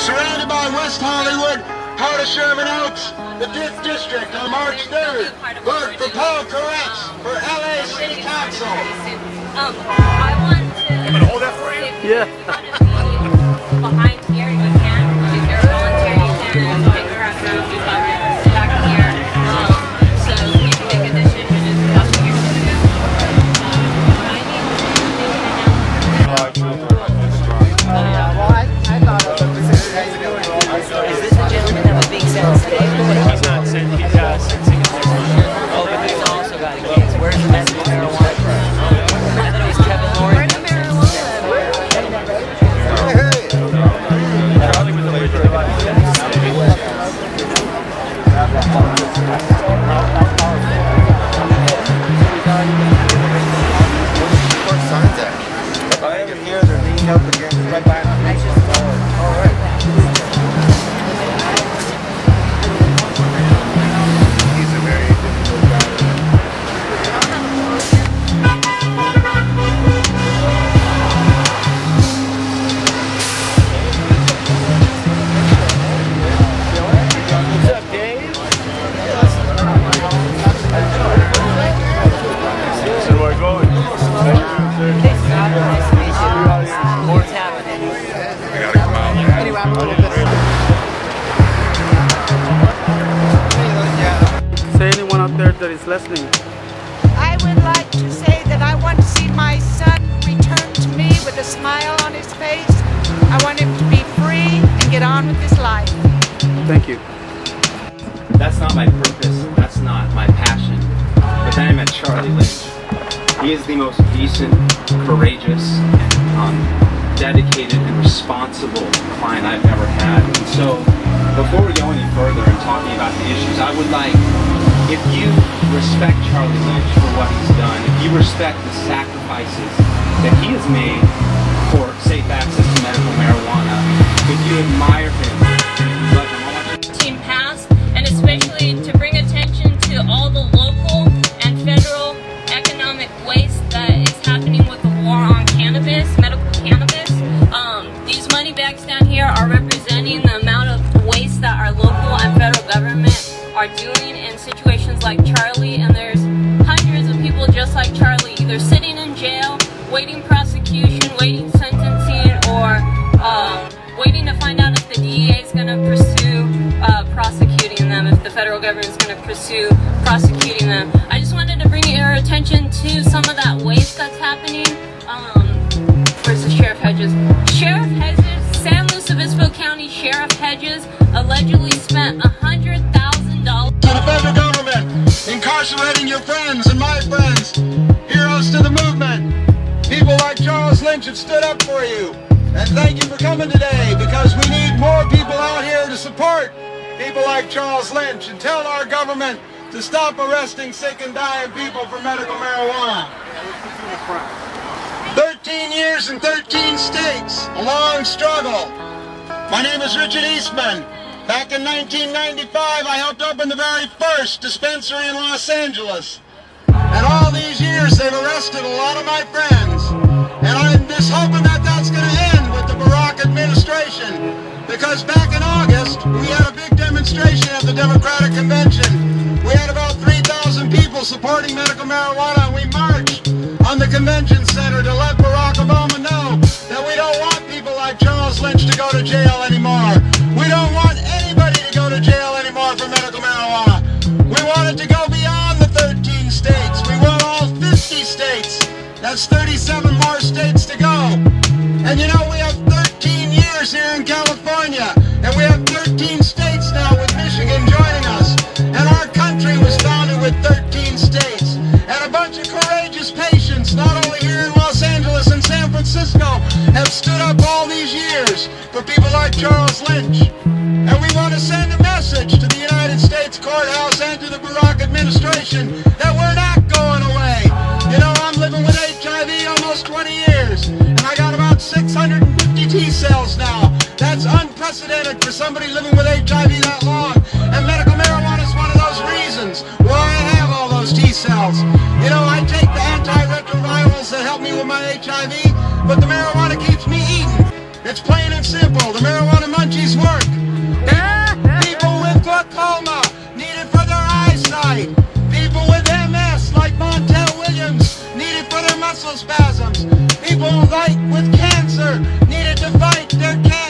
surrounded by West Hollywood, part of Sherman Oaks, the 5th District on March 3rd. Vote for Paul Koretz for LA City Council. I want to... I'm going to hold that for you? Yeah. Behind here, you can. If you're a volunteer, you can take her out around the back here. So you can make a decision as to what you're going to do. Is this the gentleman that was being sentenced today? He's not sentencing. He's sentencing his next one. Oh, but he's also got a case. Where's the medical marijuana? I thought it was Kevin Lauren. Where's the marijuana? Charlie was originally going to be Signs at? I am here, they're leaning up against right back. All right. He's a very difficult guy. What's up, Dave? So we're going. Nice to meet you. What's happening? I gotta come out. Anyway, I'm a little bit... Say anyone out there that is listening. I would like to say that I want to see my son return to me with a smile on his face. I want him to be free and get on with his life. Thank you. That's not my purpose, that's not my passion. But then I met Charlie Lynch. He is the most decent, courageous, dedicated, and responsible client I've ever had. And so, before we go any further in talking about the issues, I would like, if you respect Charlie Lynch for what he's done, if you respect the sacrifices that he has made for safe access to medical marijuana, if you admire him, and if you love him, I want you Team passed, and especially to bring attention to all the local and federal economic waste that is happening with the war on cannabis, medical cannabis. These money bags down here are representing the amount of waste that our local and federal government are doing in situations like Charlie, and there's hundreds of people just like Charlie either sitting in jail, waiting prosecution, waiting sentencing, or waiting to find out if the DEA is going to pursue prosecuting them, if the federal government is going to pursue prosecuting them. I just wanted to bring your attention to some of that waste that's happening. Where's the Sheriff Hedges? Sheriff Hedges, San Luis Obispo County Sheriff Hedges allegedly spent $100,000 To the federal government, incarcerating your friends and my friends, heroes to the movement. People like Charles Lynch have stood up for you. And thank you for coming today, because we need more people out here to support people like Charles Lynch and tell our government to stop arresting sick and dying people for medical marijuana. 13 years in 13 states, a long struggle. My name is Richard Eastman. Back in 1995, I helped open the very first dispensary in Los Angeles. And all these years, they've arrested a lot of my friends. And I'm just hoping that that's going to end with the Barack administration. Because back in August, we had a big demonstration at the Democratic Convention. We had about 3,000 people supporting medical marijuana, and we marched on the convention center to let Barack Obama know that we don't want people like Charles Lynch to go to jail anymore. We don't want anybody to go to jail anymore for medical marijuana. We want it to go beyond the 13 states. We want all 50 states. That's 37 more states to go. And you know, we have 13 years here in California, and we have 13 states now with Michigan joining us. And our country was founded with 13 states. And a bunch of courageous patients, not only here in Los Angeles and San Francisco, have stood up all these years for people like Charles Lynch. And we want to send a message to the United States courthouse and to the Barack administration that we're not going away. You know, I'm living with HIV almost 20 years, and I got about 650 T-cells now. That's unprecedented for somebody living with HIV that long. And medical marijuana is one of those reasons why I have all those T-cells. You know, I take the antiretrovirals that help me with my HIV, but the marijuana keeps me eating. It's plain and simple. The marijuana munchies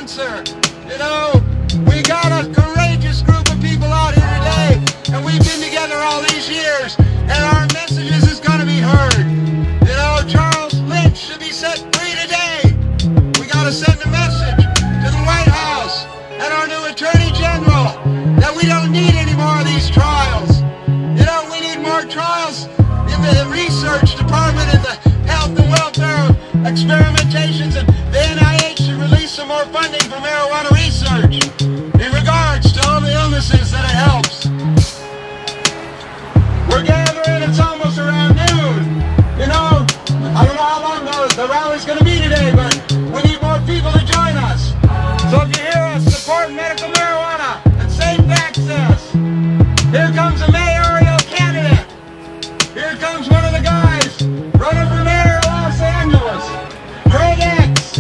cancer. You know, we got a courageous group of people out here today, and we've been together all these years, and our messages is going to be heard. You know, Charles Lynch should be set free today. We got to send a message to the White House and our new Attorney General that we don't need any more of these trials. You know, we need more trials in the research department and the health and welfare experimentations, and the NIH should release some more funding for marijuana research in regards to all the illnesses that it helps. We're gathering, it's almost around noon. You know, I don't know how long the rally's going to be today, but we need more people to join us. So if you hear us, support medical marijuana and safe access. Here comes a mayoral candidate. Here comes one of the guys running for mayor of Los Angeles, Craig X.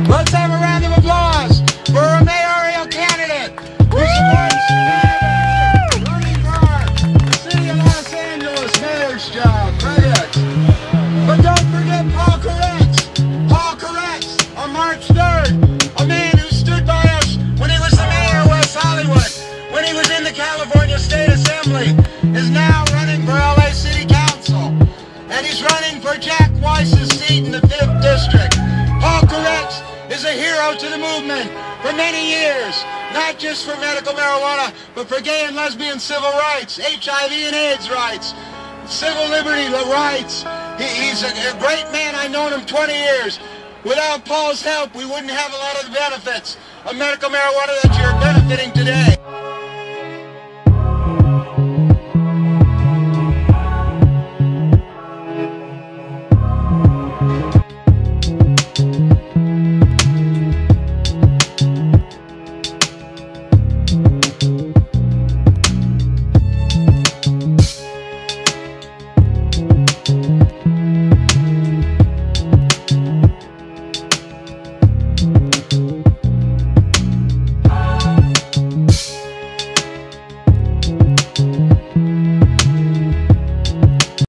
Let's have a round of applause for a mayoral candidate who supports running for the city of Los Angeles mayor's job, Craig X. But don't forget Paul Corrects. Paul Corrects on March 3rd, a man who stood by us when he was the mayor of West Hollywood, when he was in the California State Assembly, is now running for LA City Council. And he's running for Jack Weiss's seat in the 5th District. Paul Corrects is a hero to the movement for many years, not just for medical marijuana, but for gay and lesbian civil rights, HIV and AIDS rights, civil liberty rights. He's a great man. I've known him 20 years. Without Paul's help, we wouldn't have a lot of the benefits of medical marijuana that you're benefiting today.